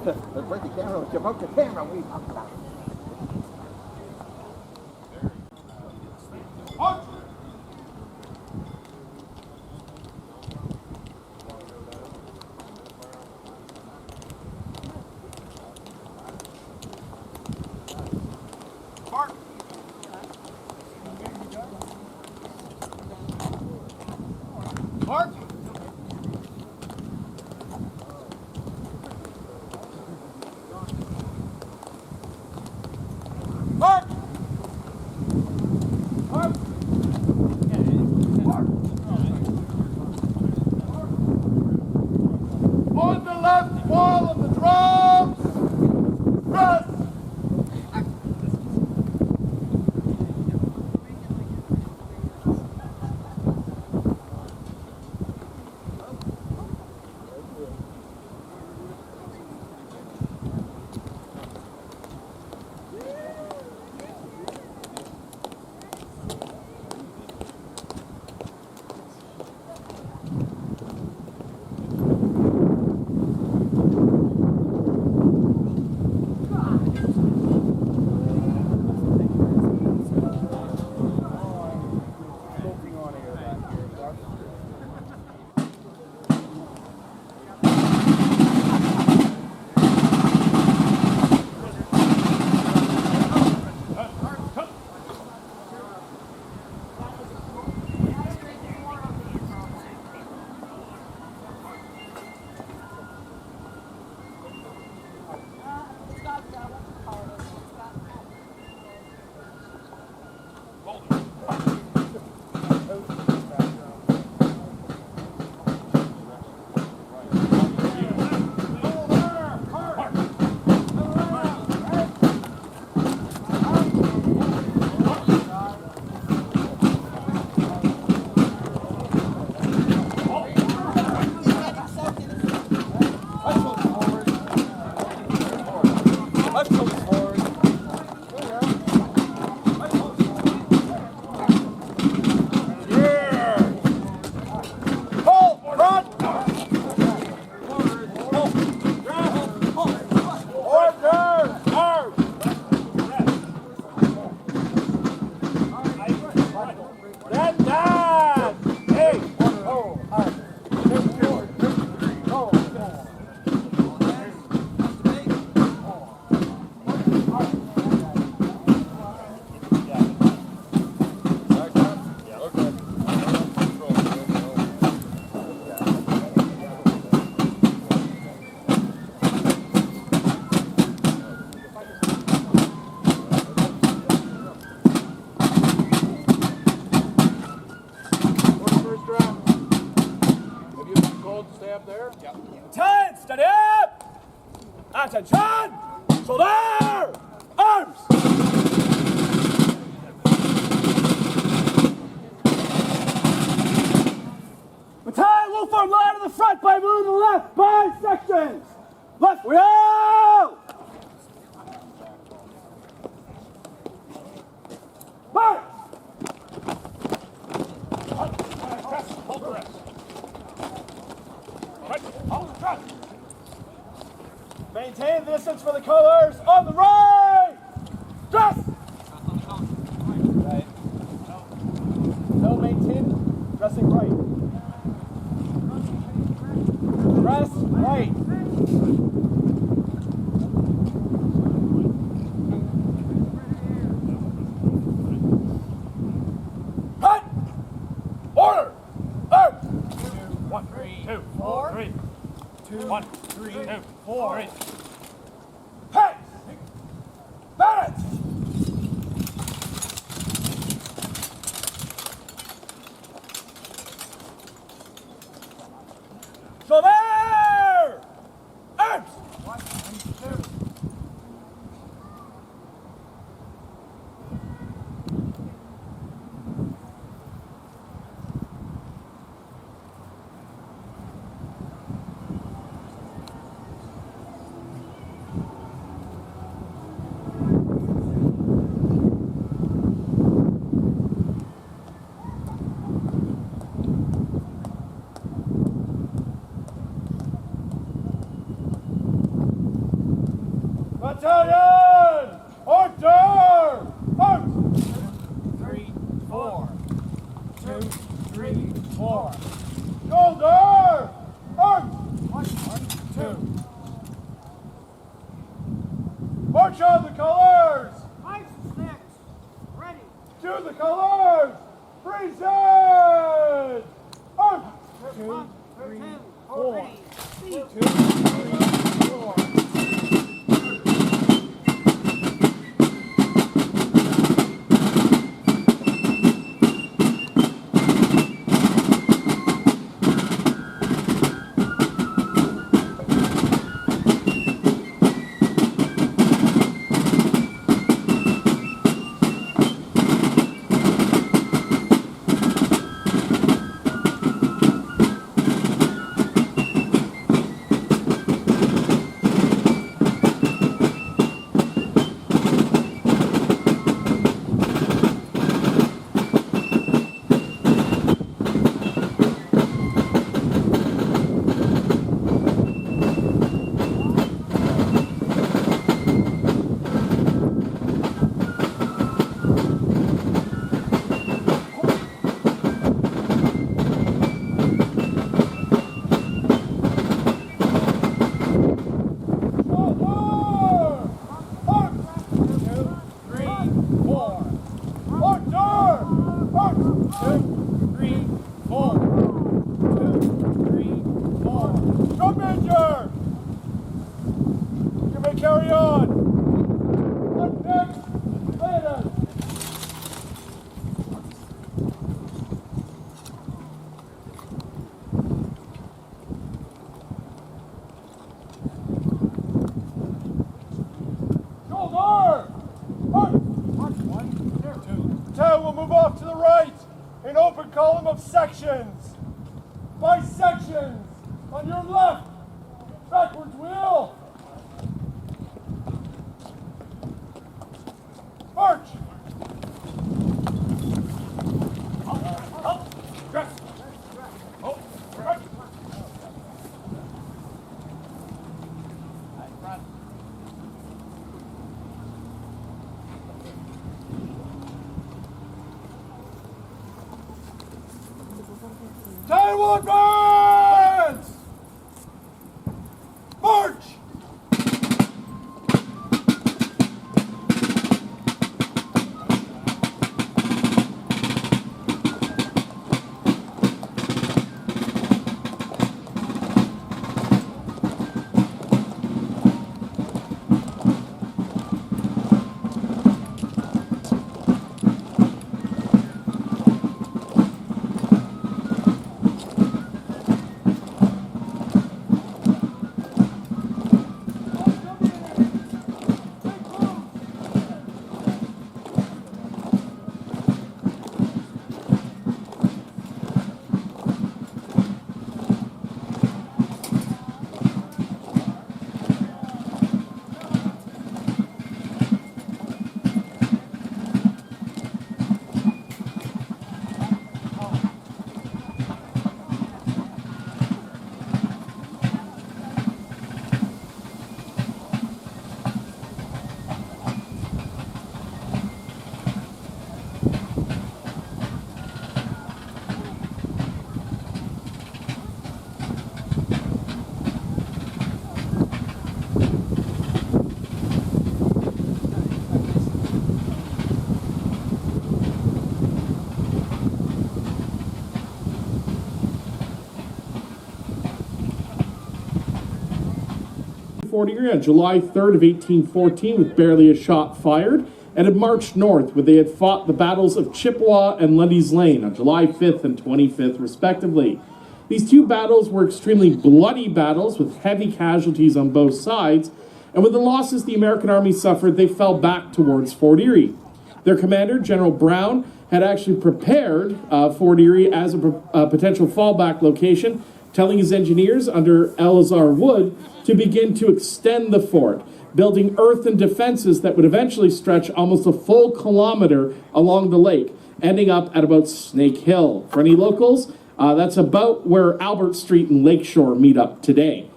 Let's break the camera. You broke the camera. What are you talking about? Mark. Mark. Mark! Mark! On the left wall of the drums! Press! Stay up there? Yep. 10, steady up! Attention! Shoulder! Arms! Battalion will form line to the front by moving to the left by sections! Left wheel! March! Hold the rest. Hold the front. Maintain the distance for the colors on the right! Dress! Right. No, maintain dressing right. Dress right. Cut! Order! Up! 1, 3, 2, 4, 3. 1, 3, 2, 4, 3. Heads! Balance! Shoulder! Arms! 1, 2, Battalion! Order! Out! 3, 4. 2, 3, 4. Shoulder! Out! 1, 2. March on the colors! 5, 6. Ready. To the colors! Freeze! Out! 2, 3, 4. 2, 3, 4. Carry on! What next? Later! Shoulder! Up! 1, 2. Battalion will move off to the right. An open column of sections. By sections. On your left. Backwards wheel. March! Battalion will advance! March! On July 3rd of 1814 with barely a shot fired, and had marched north where they had fought the battles of Chippewa and Lundy's Lane on July 5th and 25th respectively. These two battles were extremely bloody battles with heavy casualties on both sides, and with the losses the American Army suffered, they fell back towards Fort Erie. Their commander, General Brown, had actually prepared Fort Erie as a potential fallback location, telling his engineers under Eleazar Wood to begin to extend the fort, building earthen defenses that would eventually stretch almost a full kilometer along the lake, ending up at about Snake Hill. For any locals, that's about where Albert Street and Lakeshore meet up today.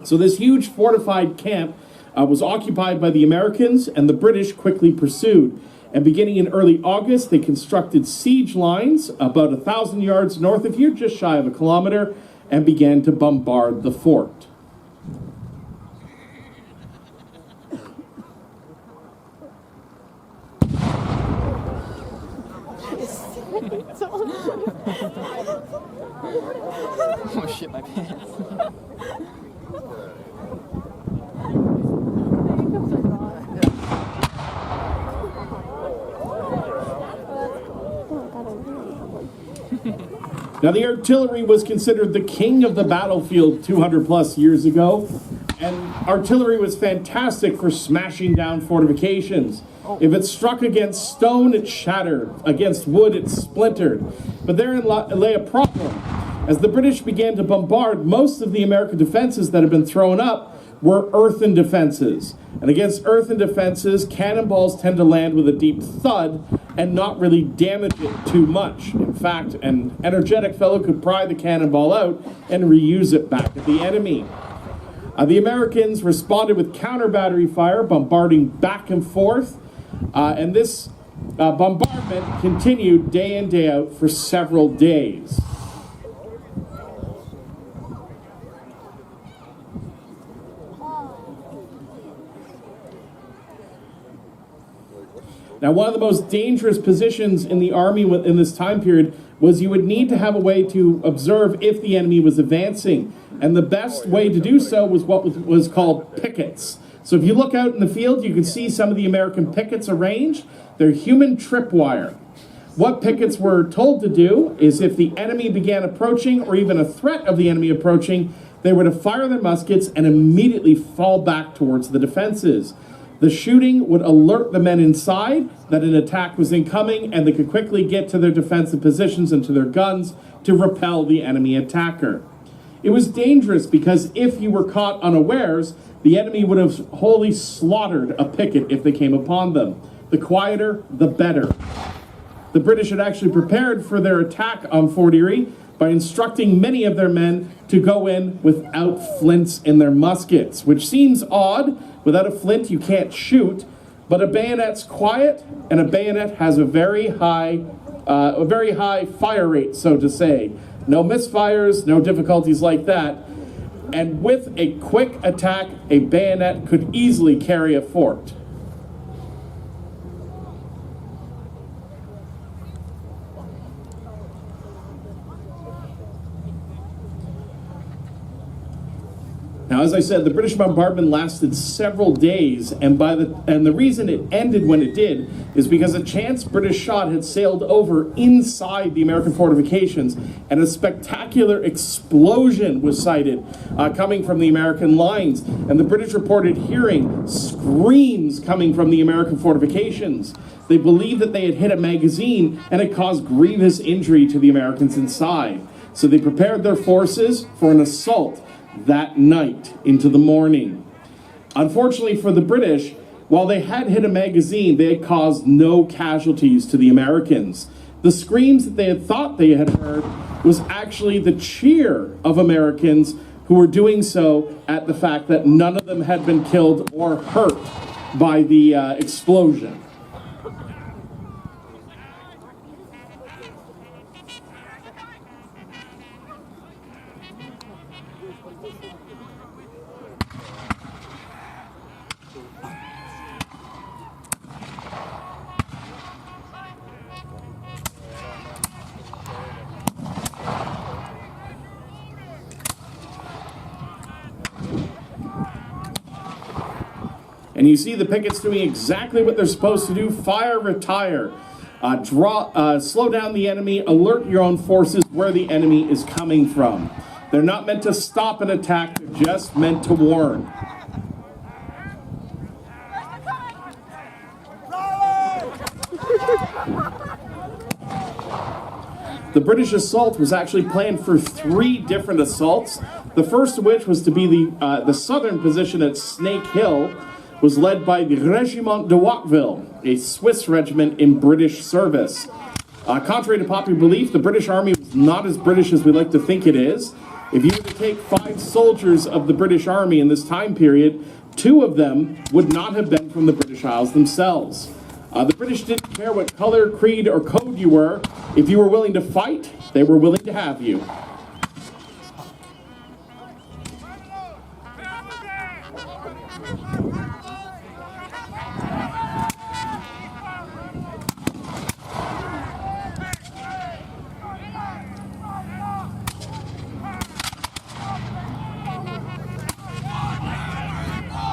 So this huge fortified camp was occupied by the Americans, and the British quickly pursued. And beginning in early August, they constructed siege lines about 1,000 yards north of here, just shy of a kilometer, and began to bombard the fort. Oh shit, my pants. Now, the artillery was considered the king of the battlefield 200 plus years ago, and artillery was fantastic for smashing down fortifications. If it struck against stone, it shattered. Against wood, it splintered. But therein lay a problem. As the British began to bombard, most of the American defenses that had been thrown up were earthen defenses. And against earthen defenses, cannonballs tend to land with a deep thud and not really damage it too much. In fact, an energetic fellow could pry the cannonball out and reuse it back at the enemy. The Americans responded with counter battery fire, bombarding back and forth. And this bombardment continued day in, day out for several days. Now, one of the most dangerous positions in the army in this time period was you would need to have a way to observe if the enemy was advancing. And the best way to do so was what was called pickets. So if you look out in the field, you can see some of the American pickets arranged. They're human tripwire. What pickets were told to do is if the enemy began approaching, or even a threat of the enemy approaching, they were to fire their muskets and immediately fall back towards the defenses. The shooting would alert the men inside that an attack was incoming, and they could quickly get to their defensive positions and to their guns to repel the enemy attacker. It was dangerous because if you were caught unawares, the enemy would have wholly slaughtered a picket if they came upon them. The quieter, the better. The British had actually prepared for their attack on Fort Erie by instructing many of their men to go in without flints in their muskets, which seems odd. Without a flint, you can't shoot, but a bayonet's quiet, and a bayonet has a very high fire rate, so to say. No misfires, no difficulties like that. And with a quick attack, a bayonet could easily carry a fort. Now, as I said, the British bombardment lasted several days, and the reason it ended when it did is because a chance British shot had sailed over inside the American fortifications, and a spectacular explosion was sighted coming from the American lines, and the British reported hearing screams coming from the American fortifications. They believed that they had hit a magazine, and it caused grievous injury to the Americans inside. So they prepared their forces for an assault that night into the morning. Unfortunately for the British, while they had hit a magazine, they had caused no casualties to the Americans. The screams that they had thought they had heard was actually the cheer of Americans who were doing so at the fact that none of them had been killed or hurt by the explosion. And you see the pickets doing exactly what they're supposed to do: fire, retire, slow down the enemy, alert your own forces where the enemy is coming from. They're not meant to stop an attack, they're just meant to warn. The British assault was actually planned for 3 different assaults. The first of which was to be the southern position at Snake Hill, was led by the Régiment de Watteville, a Swiss regiment in British service. Contrary to popular belief, the British Army was not as British as we like to think it is. If you were to take 5 soldiers of the British Army in this time period, 2 of them would not have been from the British Isles themselves. The British didn't care what color, creed, or code you were. If you were willing to fight, they were willing to have you.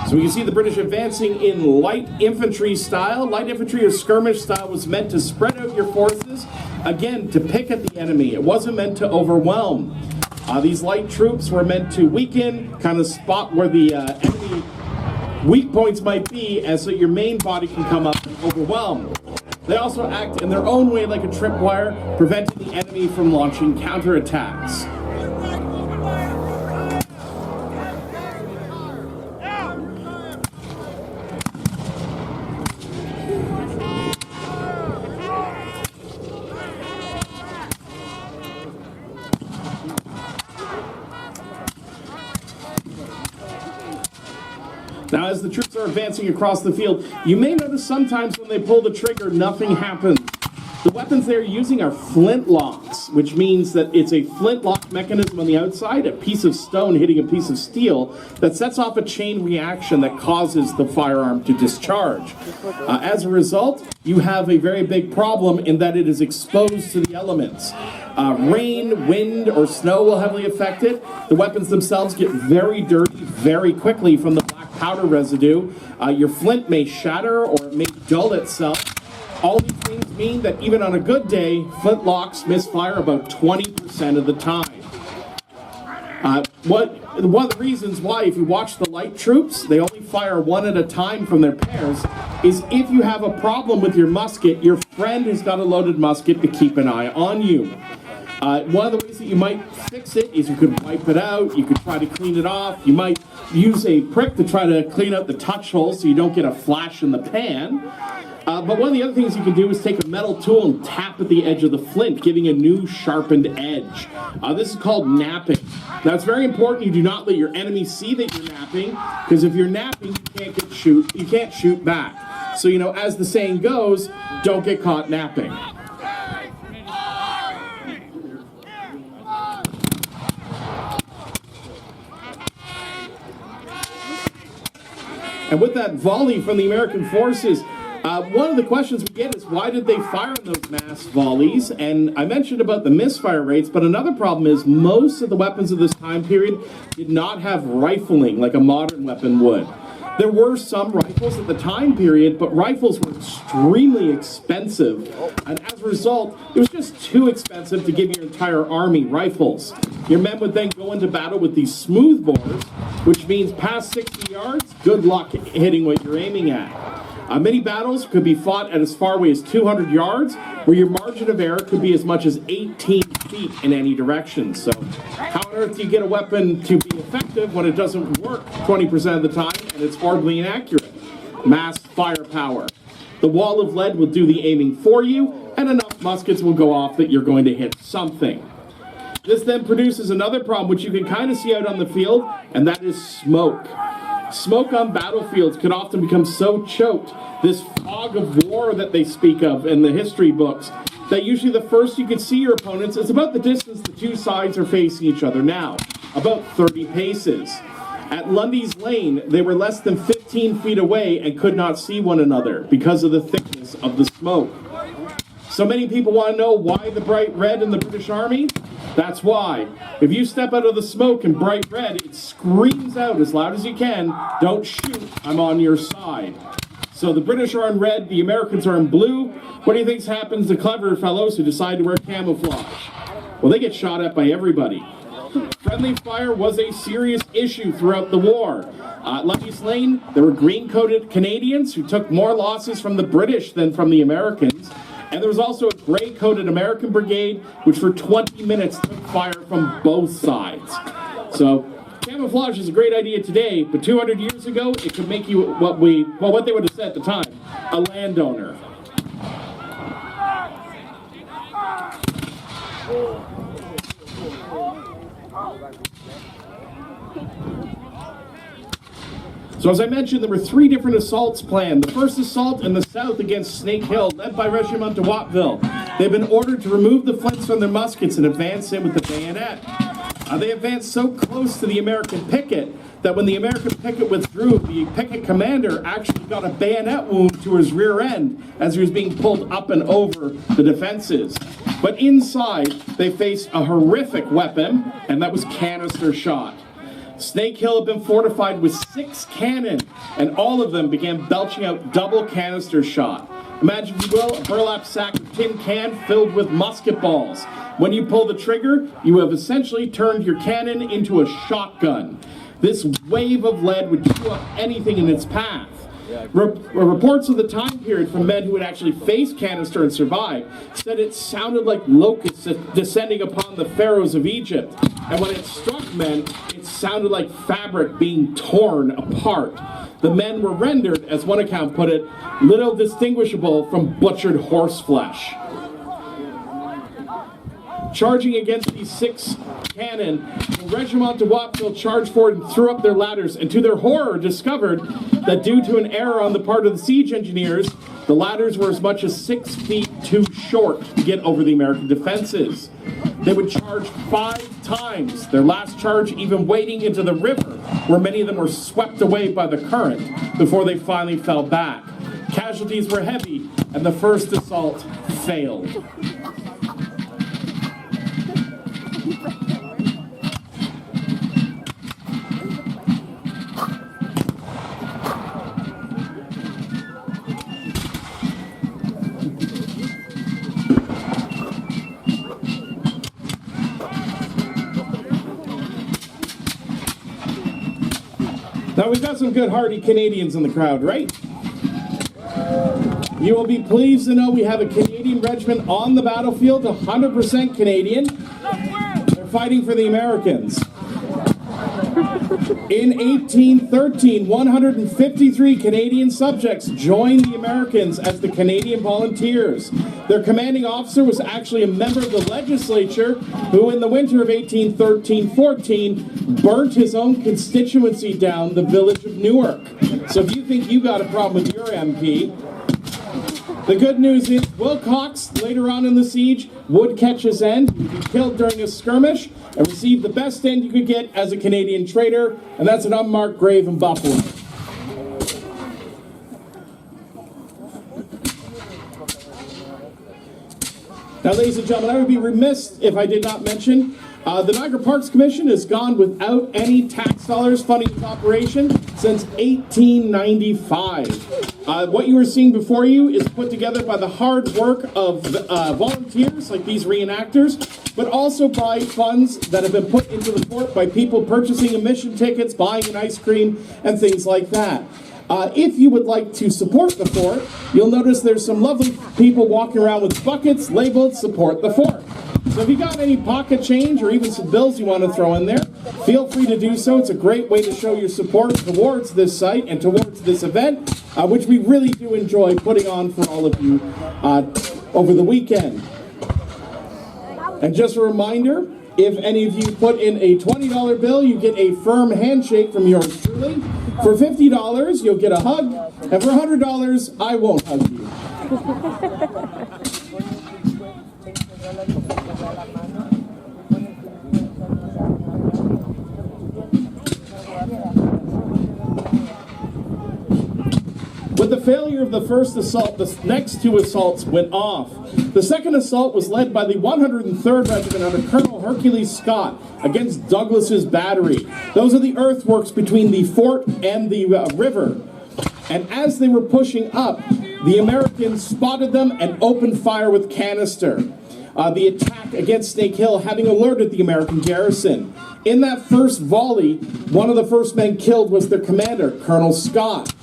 So we can see the British advancing in light infantry style. Light infantry or skirmish style was meant to spread out your forces, again, to pick at the enemy. It wasn't meant to overwhelm. These light troops were meant to weaken, kind of spot where the enemy weak points might be, and so your main body can come up and overwhelm. They also act in their own way like a tripwire, preventing the enemy from launching counterattacks. Now, as the troops are advancing across the field, you may notice sometimes when they pull the trigger, nothing happens. The weapons they're using are flintlocks, which means that it's a flintlock mechanism on the outside, a piece of stone hitting a piece of steel, that sets off a chain reaction that causes the firearm to discharge. As a result, you have a very big problem in that it is exposed to the elements. Rain, wind, or snow will heavily affect it. The weapons themselves get very dirty very quickly from the black powder residue. Your flint may shatter or it may dull itself. All these things mean that even on a good day, flintlocks misfire about 20% of the time. One of the reasons why, if you watch the light troops, they only fire one at a time from their pairs, is if you have a problem with your musket, your friend has got a loaded musket to keep an eye on you. One of the ways that you might fix it is you could wipe it out, you could try to clean it off, you might use a prick to try to clean out the touch hole so you don't get a flash in the pan. But one of the other things you can do is take a metal tool and tap at the edge of the flint, giving a new sharpened edge. This is called napping. Now, it's very important you do not let your enemy see that you're napping, because if you're napping, you can't shoot back. So, as the saying goes, don't get caught napping. And with that volley from the American forces, one of the questions we get is, why did they fire in those mass volleys? And I mentioned about the misfire rates, but another problem is most of the weapons of this time period did not have rifling like a modern weapon would. There were some rifles at the time period, but rifles were extremely expensive. And as a result, it was just too expensive to give your entire army rifles. Your men would then go into battle with these smoothbores, which means past 60 yards, good luck hitting what you're aiming at. Many battles could be fought at as far away as 200 yards, where your margin of error could be as much as 18 feet in any direction. So how on earth do you get a weapon to be effective when it doesn't work 20% of the time and it's horribly inaccurate? Mass firepower. The wall of lead will do the aiming for you, and enough muskets will go off that you're going to hit something. This then produces another problem, which you can kind of see out on the field, and that is smoke. Smoke on battlefields can often become so choked, this fog of war that they speak of in the history books, that usually the first you can see your opponents is about the distance the two sides are facing each other now, about 30 paces. At Lundy's Lane, they were less than 15 feet away and could not see one another because of the thickness of the smoke. So many people want to know why the bright red in the British Army? That's why. If you step out of the smoke in bright red, it screams out as loud as you can, "Don't shoot, I'm on your side." So the British are in red, the Americans are in blue. What do you think happens to clever fellows who decide to wear camouflage? Well, they get shot at by everybody. Friendly fire was a serious issue throughout the war. At Lundy's Lane, there were green-coated Canadians who took more losses from the British than from the Americans. And there was also a gray-coated American brigade, which for 20 minutes took fire from both sides. So camouflage is a great idea today, but 200 years ago, it could make you what they would have said at the time, a landowner. So So as I mentioned, there were 3 different assaults planned. The first assault in the south against Snake Hill, led by Regiment de Watteville. They've been ordered to remove the flints from their muskets and advance in with the bayonet. They advanced so close to the American picket that when the American picket withdrew, the picket commander actually got a bayonet wound to his rear end as he was being pulled up and over the defenses. But inside, they faced a horrific weapon, and that was canister shot. Snake Hill had been fortified with 6 cannon, and all of them began belching out double canister shot. Imagine, if you will, a burlap sack of tin can filled with musket balls. When you pull the trigger, you have essentially turned your cannon into a shotgun. This wave of lead would chew up anything in its path. Reports of the time period from men who had actually faced canister and survived said it sounded like locusts descending upon the pharaohs of Egypt. And when it struck men, it sounded like fabric being torn apart. The men were rendered, as one account put it, little distinguishable from butchered horse flesh. Charging against these 6 cannon, the Regiment de Watteville charged forward and threw up their ladders, and to their horror discovered that due to an error on the part of the siege engineers, the ladders were as much as 6 feet too short to get over the American defenses. They would charge 5 times, their last charge even wading into the river, where many of them were swept away by the current before they finally fell back. Casualties were heavy, and the first assault failed. Now, we've got some good hearty Canadians in the crowd, right? You will be pleased to know we have a Canadian regiment on the battlefield, 100% Canadian. They're fighting for the Americans. In 1813, 153 Canadian subjects joined the Americans as the Canadian Volunteers. Their commanding officer was actually a member of the legislature who, in the winter of 1813-14, burnt his own constituency down, the village of Newark. So if you think you got a problem with your MP, the good news is Wilcox, later on in the siege, would catch his end. He would be killed during a skirmish and receive the best end you could get as a Canadian traitor, and that's an unmarked grave in Buffalo. Now, ladies and gentlemen, I would be remiss if I did not mention the Niagara Parks Commission has gone without any tax dollars funding its operation since 1895. What you are seeing before you is put together by the hard work of volunteers like these reenactors, but also by funds that have been put into the fort by people purchasing admission tickets, buying an ice cream, and things like that. If you would like to support the fort, you'll notice there's some lovely people walking around with buckets labeled "Support the Fort." So if you got any pocket change or even some bills you want to throw in there, feel free to do so. It's a great way to show your support towards this site and towards this event, which we really do enjoy putting on for all of you over the weekend. And just a reminder, if any of you put in a $20 bill, you get a firm handshake from yours truly. For $50, you'll get a hug, and for $100, I won't hug you. With the failure of the first assault, the next 2 assaults went off. The second assault was led by the 103rd Regiment under Colonel Hercules Scott against Douglas's battery. Those are the earthworks between the fort and the river. And as they were pushing up, the Americans spotted them and opened fire with canister. The attack against Snake Hill having alerted the American garrison. In that first volley, one of the first men killed was their commander, Colonel Scott.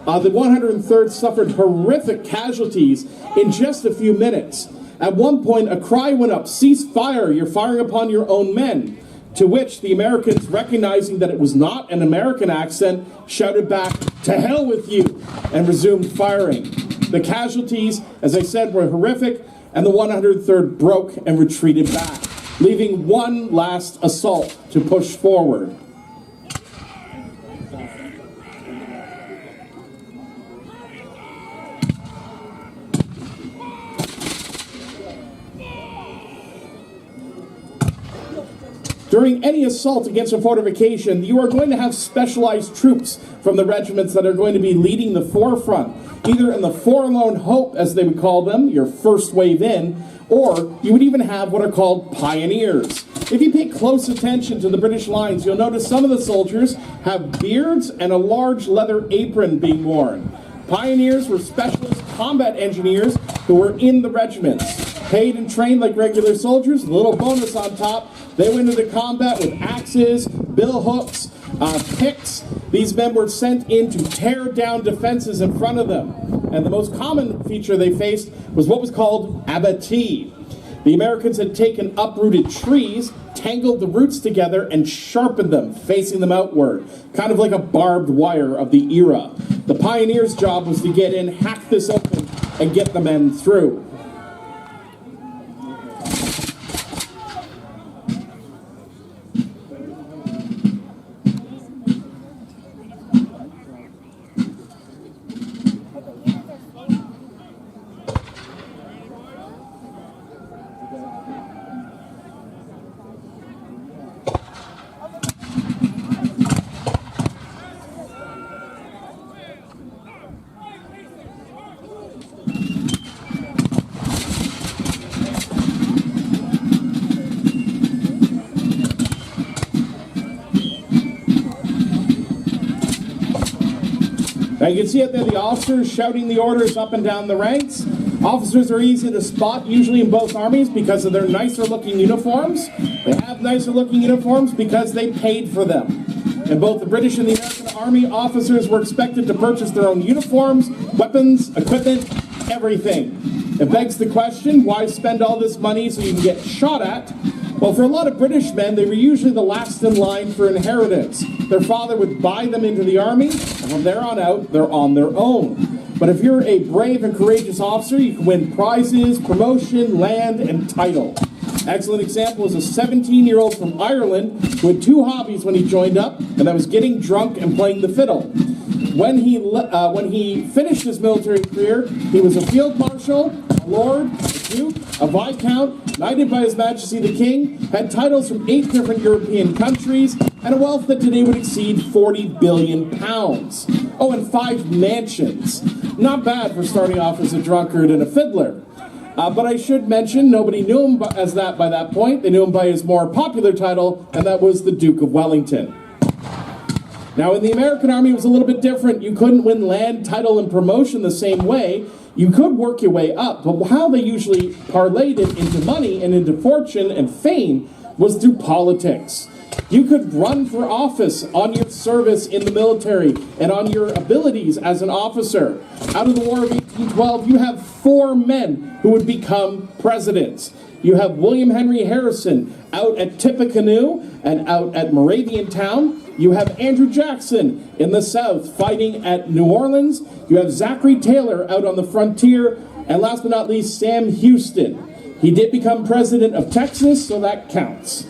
The 103rd suffered horrific casualties in just a few minutes. At one point, a cry went up, "Cease fire, you're firing upon your own men." To which the Americans, recognizing that it was not an American accent, shouted back, "To hell with you," and resumed firing. The casualties, as I said, were horrific, and the 103rd broke and retreated back, leaving one last assault to push forward. During any assault against a fortification, you are going to have specialized troops from the regiments that are going to be leading the forefront, either in the forlorn hope, as they would call them, your first wave in, or you would even have what are called pioneers. If you pay close attention to the British lines, you'll notice some of the soldiers have beards and a large leather apron being worn. Pioneers were specialist combat engineers who were in the regiments. Paid and trained like regular soldiers, a little bonus on top, they went into combat with axes, bill hooks, picks. These men were sent in to tear down defenses in front of them. And the most common feature they faced was what was called abattis. The Americans had taken uprooted trees, tangled the roots together, and sharpened them, facing them outward, kind of like a barbed wire of the era. The pioneers' job was to get in, hack this open, and get the men through. Now you can see out there the officers shouting the orders up and down the ranks. Officers are easy to spot, usually in both armies, because of their nicer looking uniforms. They have nicer looking uniforms because they paid for them. In both the British and the American Army, officers were expected to purchase their own uniforms, weapons, equipment, everything. It begs the question, why spend all this money so you can get shot at? Well, for a lot of British men, they were usually the last in line for inheritance. Their father would buy them into the army, and from there on out, they're on their own. But if you're a brave and courageous officer, you can win prizes, promotion, land, and title. Excellent example is a 17-year-old from Ireland who had two hobbies when he joined up, and that was getting drunk and playing the fiddle. When he finished his military career, he was a field marshal, a lord, a duke, a viscount, knighted by His Majesty the King, had titles from 8 different European countries, and a wealth that today would exceed £40 billion. Oh, and 5 mansions. Not bad for starting off as a drunkard and a fiddler. But I should mention, nobody knew him as that by that point. They knew him by his more popular title, and that was the Duke of Wellington. Now, in the American Army, it was a little bit different. You couldn't win land, title, and promotion the same way. You could work your way up, but how they usually parlayed it into money and into fortune and fame was through politics. You could run for office on your service in the military and on your abilities as an officer. Out of the War of 1812, you have 4 men who would become presidents. You have William Henry Harrison out at Tippecanoe and out at Moraviantown. You have Andrew Jackson in the South fighting at New Orleans. You have Zachary Taylor out on the frontier. And last but not least, Sam Houston. He did become president of Texas, so that counts.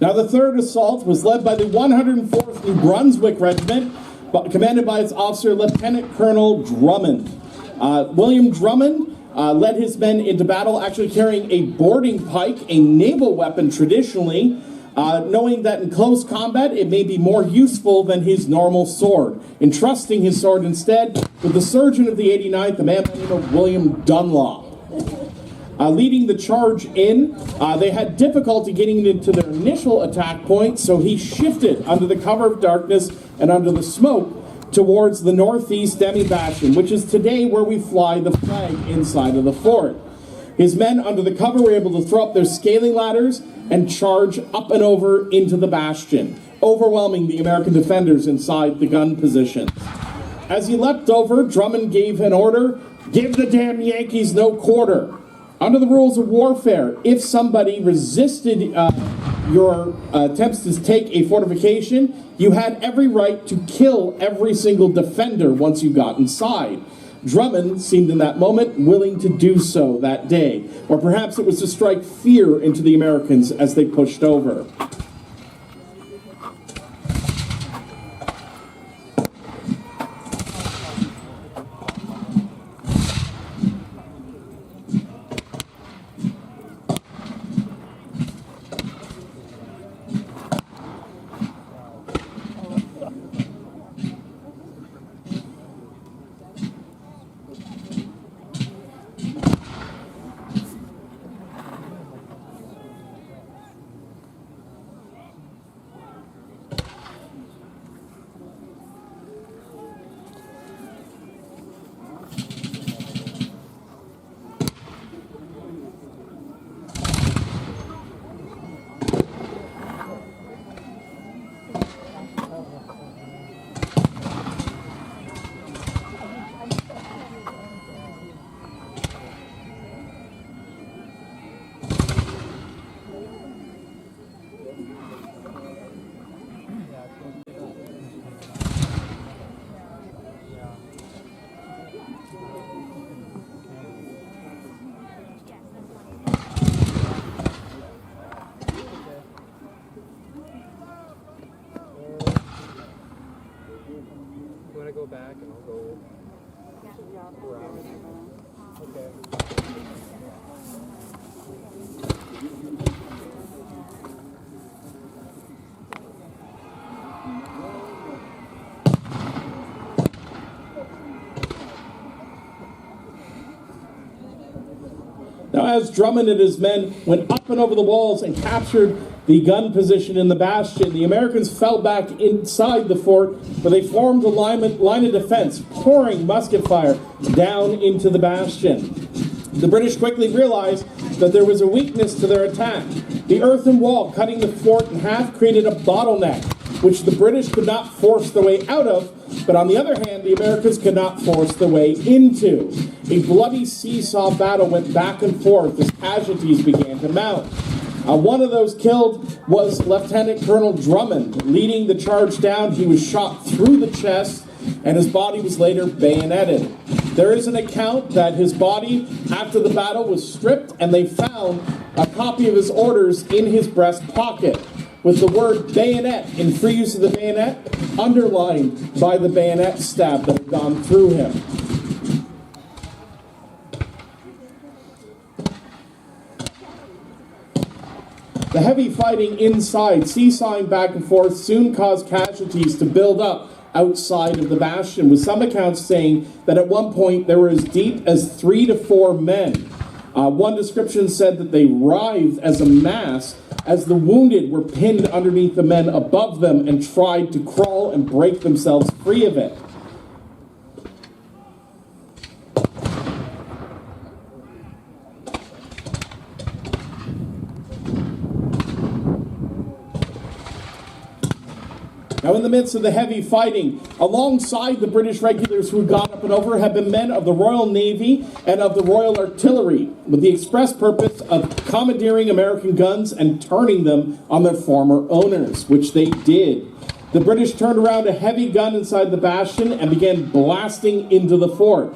Now, the third assault was led by the 104th New Brunswick Regiment, commanded by its officer, Lieutenant Colonel Drummond. William Drummond led his men into battle, actually carrying a boarding pike, a naval weapon traditionally, knowing that in close combat it may be more useful than his normal sword, entrusting his sword instead with the surgeon of the 89th, a man by the name of William Dunlop. Leading the charge in, they had difficulty getting into their initial attack point, so he shifted under the cover of darkness and under the smoke towards the northeast demi-bastion, which is today where we fly the flag inside of the fort. His men under the cover were able to throw up their scaling ladders and charge up and over into the bastion, overwhelming the American defenders inside the gun position. As he leapt over, Drummond gave an order, "Give the damn Yankees no quarter." Under the rules of warfare, if somebody resisted your attempts to take a fortification, you had every right to kill every single defender once you got inside. Drummond seemed in that moment willing to do so that day, or perhaps it was to strike fear into the Americans as they pushed over. Go back and I'll go around. Okay. Now, as Drummond and his men went up and over the walls and captured the gun position in the bastion, the Americans fell back inside the fort, where they formed a line of defense, pouring musket fire down into the bastion. The British quickly realized that there was a weakness to their attack. The earthen wall cutting the fort in half created a bottleneck, which the British could not force their way out of, but on the other hand, the Americans could not force their way into. A bloody seesaw battle went back and forth as casualties began to mount. One of those killed was Lieutenant Colonel Drummond. Leading the charge down, he was shot through the chest, and his body was later bayoneted. There is an account that his body, after the battle, was stripped, and they found a copy of his orders in his breast pocket, with the word bayonet in free use of the bayonet underlined by the bayonet stab that had gone through him. The heavy fighting inside, seesawing back and forth, soon caused casualties to build up outside of the bastion, with some accounts saying that at one point there were as deep as 3 to 4 men. One description said that they writhed as a mass as the wounded were pinned underneath the men above them and tried to crawl and break themselves free of it. Now, in the midst of the heavy fighting, alongside the British regulars who had gone up and over had been men of the Royal Navy and of the Royal Artillery, with the express purpose of commandeering American guns and turning them on their former owners, which they did. The British turned around a heavy gun inside the bastion and began blasting into the fort.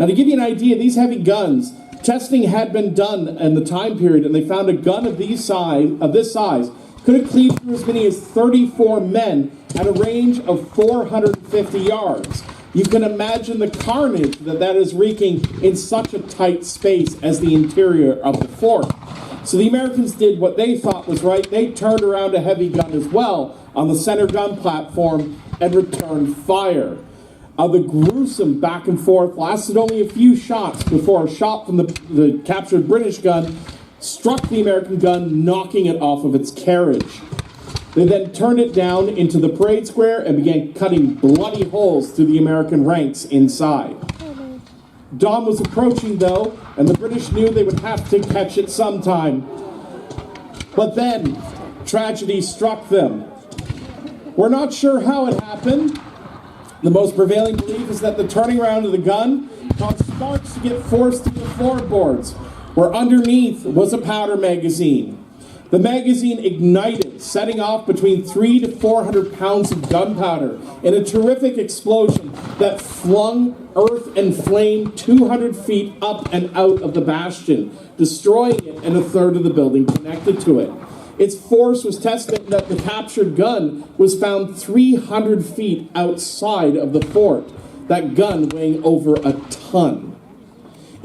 Now, to give you an idea, these heavy guns, testing had been done in the time period, and they found a gun of this size could have cleaved through as many as 34 men at a range of 450 yards. You can imagine the carnage that is wreaking in such a tight space as the interior of the fort. So the Americans did what they thought was right. They turned around a heavy gun as well on the center gun platform and returned fire. The gruesome back and forth lasted only a few shots before a shot from the captured British gun struck the American gun, knocking it off of its carriage. They then turned it down into the parade square and began cutting bloody holes through the American ranks inside. Dawn was approaching, though, and the British knew they would have to catch it sometime. But then, tragedy struck them. We're not sure how it happened. The most prevailing belief is that the turning around of the gun caused sparks to get forced through the floorboards, where underneath was a powder magazine. The magazine ignited, setting off between 300 to 400 pounds of gunpowder in a terrific explosion that flung earth and flame 200 feet up and out of the bastion, destroying it and a third of the building connected to it. Its force was testament that the captured gun was found 300 feet outside of the fort, that gun weighing over a ton.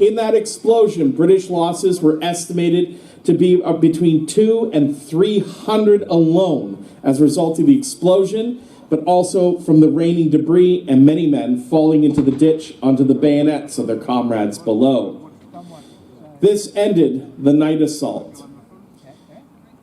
In that explosion, British losses were estimated to be between 200 and 300 alone as a result of the explosion, but also from the raining debris and many men falling into the ditch onto the bayonets of their comrades below. This ended the night assault.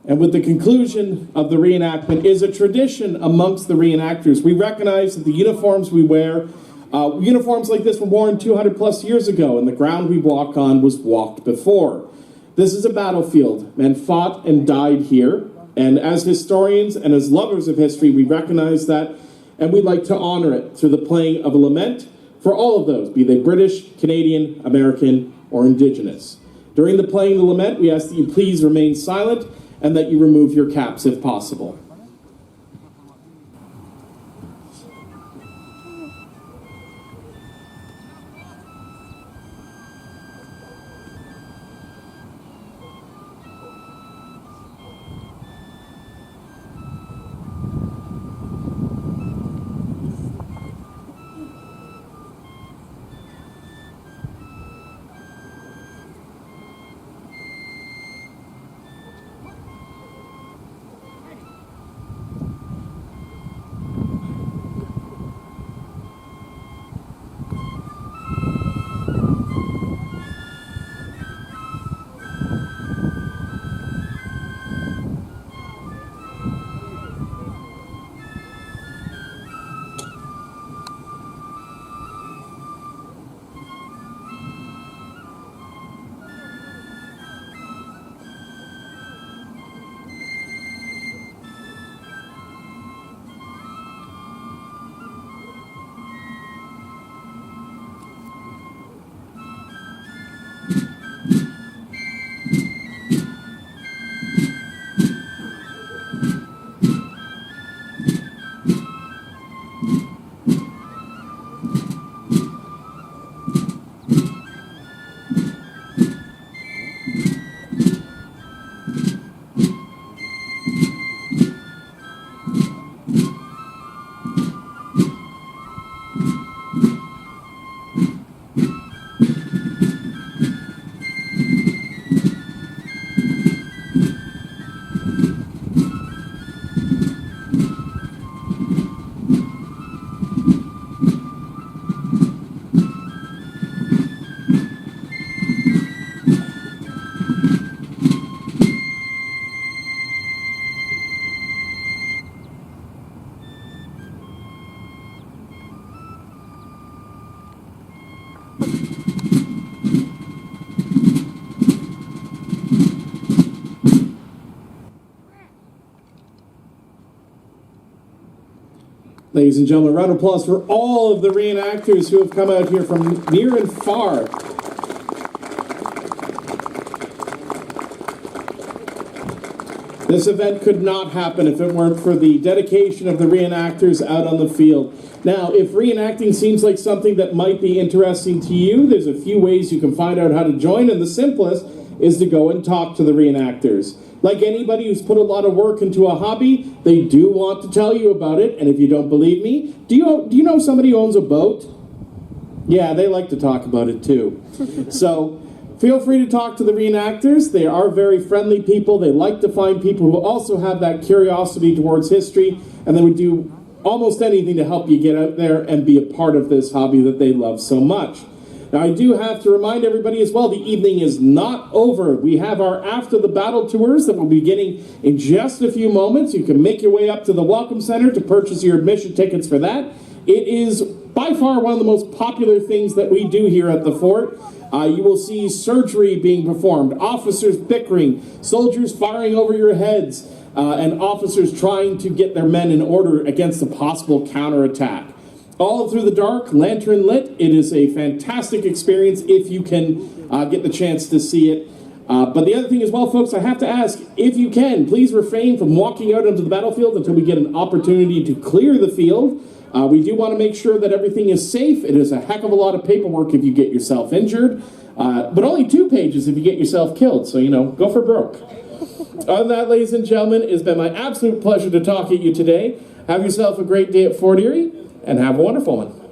And with the conclusion of the reenactment is a tradition amongst the reenactors. We recognize that the uniforms we wear, uniforms like this were worn 200 plus years ago, and the ground we walk on was walked before. This is a battlefield. Men fought and died here. And as historians and as lovers of history, we recognize that, and we'd like to honor it through the playing of a lament for all of those, be they British, Canadian, American, or Indigenous. During the playing of the lament, we ask that you please remain silent and that you remove your caps if possible. Ladies and gentlemen, round of applause for all of the reenactors who have come out here from near and far. This event could not happen if it weren't for the dedication of the reenactors out on the field. Now, if reenacting seems like something that might be interesting to you, there's a few ways you can find out how to join, and the simplest is to go and talk to the reenactors. Like anybody who's put a lot of work into a hobby, they do want to tell you about it, and if you don't believe me, do you know somebody who owns a boat? Yeah, they like to talk about it too. So, feel free to talk to the reenactors. They are very friendly people. They like to find people who also have that curiosity towards history, and they would do almost anything to help you get out there and be a part of this hobby that they love so much. Now, I do have to remind everybody as well, the evening is not over. We have our After the Battle tours that will be beginning in just a few moments. You can make your way up to the Welcome Center to purchase your admission tickets for that. It is by far one of the most popular things that we do here at the fort. You will see surgery being performed, officers bickering, soldiers firing over your heads, and officers trying to get their men in order against a possible counterattack. All through the dark, lantern lit. It is a fantastic experience if you can get the chance to see it. But the other thing as well, folks, I have to ask, if you can, please refrain from walking out onto the battlefield until we get an opportunity to clear the field. We do want to make sure that everything is safe. It is a heck of a lot of paperwork if you get yourself injured, but only 2 pages if you get yourself killed, so, you know, go for broke. Other than that, ladies and gentlemen, it has been my absolute pleasure to talk at you today. Have yourself a great day at Fort Erie, and have a wonderful one.